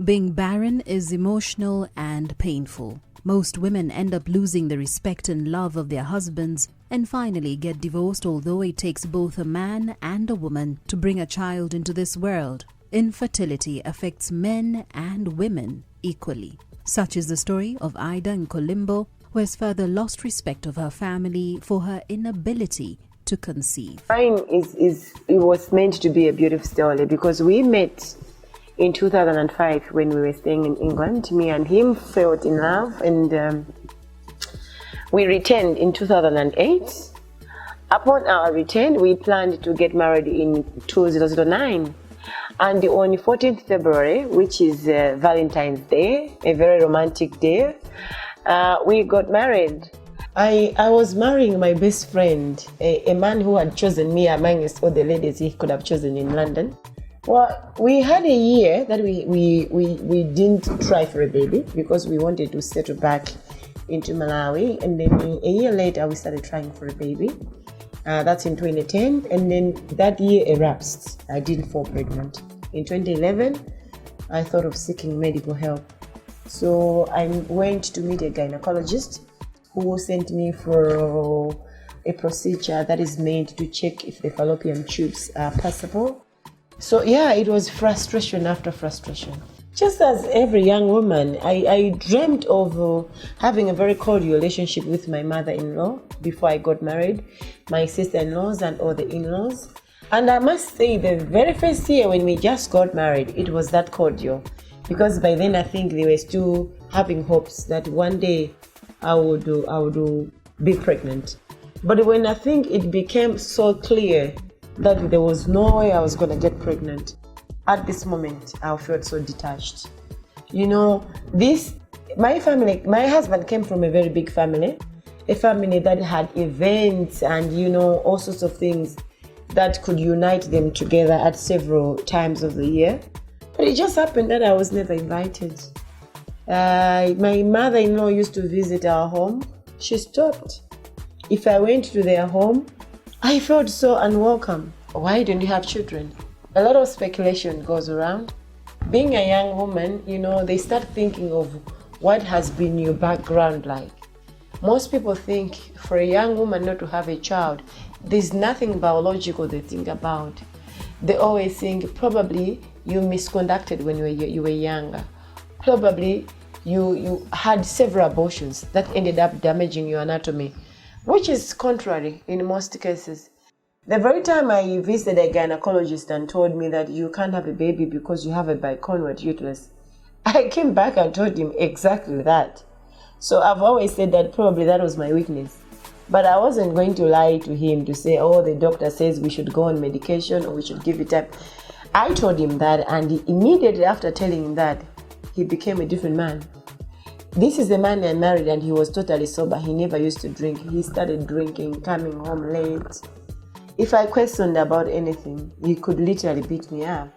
Being barren is emotional and painful. Most women end up losing the respect and love of their husbands and finally get divorced, although it takes both a man and a woman to bring a child into this world. Infertility affects men and women equally. Such is the story of Ida Nkolimbo, who has further lost respect of her family for her inability to conceive. Mine it was meant to be a beautiful story because we met in 2005 when we were staying in England. Me and him fell in love, and we returned in 2008. Upon our return, we planned to get married in 2009. And on 14th February, which is Valentine's Day, a very romantic day, we got married. I was marrying my best friend, a man who had chosen me amongst all the ladies he could have chosen in London. Well, we had a year that we didn't try for a baby because we wanted to settle back into Malawi. And then a year later, we started trying for a baby. That's in 2010. And then that year elapsed. I didn't fall pregnant. In 2011, I thought of seeking medical help. So I went to meet a gynecologist who sent me for a procedure that is made to check if the fallopian tubes are passable. So yeah, it was frustration after frustration. Just as every young woman, I dreamt of having a very cordial relationship with my mother-in-law before I got married, my sister-in-laws and all the in-laws. And I must say, the very first year when we just got married, it was that cordial. Because by then I think they were still having hopes that one day I would be pregnant. But when I think it became so clear that there was no way I was going to get pregnant, at this moment I felt so detached. You know, my husband came from a very big family, a family that had events and, you know, all sorts of things that could unite them together at several times of the year. But it just happened that I was never invited. My mother-in-law used to visit our home. She stopped. If I went to their home, I felt so unwelcome. Why don't you have children? A lot of speculation goes around. Being a young woman, you know, they start thinking of what has been your background like. Most people think for a young woman not to have a child, there's nothing biological they think about. They always think probably you misconducted when you were younger. Probably you had several abortions that ended up damaging your anatomy, which is contrary in most cases. The very time I visited a gynecologist and told me that you can't have a baby because you have a biconward uterus, I came back and told him exactly that. So I've always said that probably that was my weakness. But I wasn't going to lie to him to say, oh, the doctor says we should go on medication or we should give it up. I told him that, and immediately after telling him that, he became a different man. This is the man I married, and he was totally sober. He never used to drink. He started drinking, coming home late. If I questioned about anything, he could literally beat me up.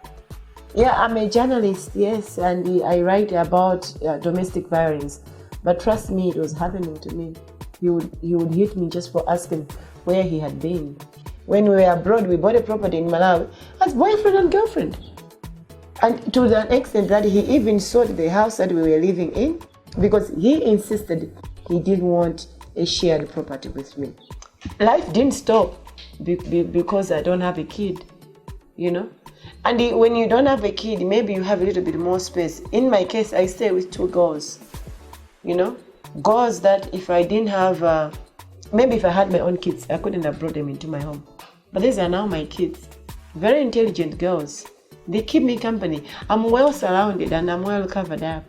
Yeah, I'm a journalist, yes, and I write about domestic violence. But trust me, it was happening to me. He would hit me just for asking where he had been. When we were abroad, we bought a property in Malawi as boyfriend and girlfriend. And to the extent that he even sold the house that we were living in because he insisted he didn't want a shared property with me. Life didn't stop because I don't have a kid, you know. And when you don't have a kid, maybe you have a little bit more space. In my case, I stay with two girls, you know. Girls that if I didn't have, maybe if I had my own kids, I couldn't have brought them into my home. But these are now my kids. Very intelligent girls. They keep me company. I'm well surrounded and I'm well covered up.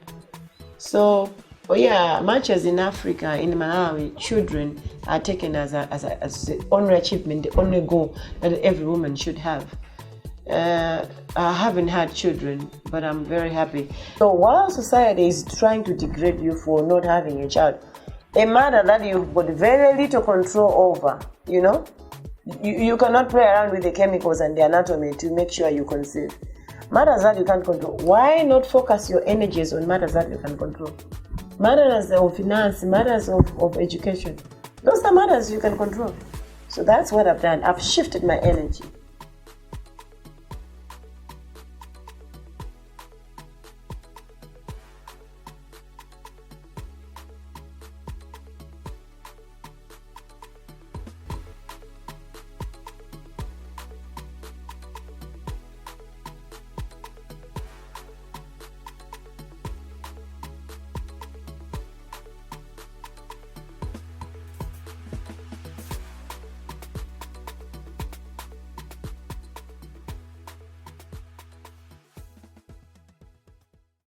So, yeah, much as in Africa, in Malawi, children are taken as the only achievement, the only goal that every woman should have. I haven't had children, but I'm very happy. So while society is trying to degrade you for not having a child, a matter that you've got very little control over, you know, you cannot play around with the chemicals and the anatomy to make sure you conceive. Matters that you can't control. Why not focus your energies on matters that you can control? Matters of finance, matters of education. Those are matters you can control. So that's what I've done. I've shifted my energy.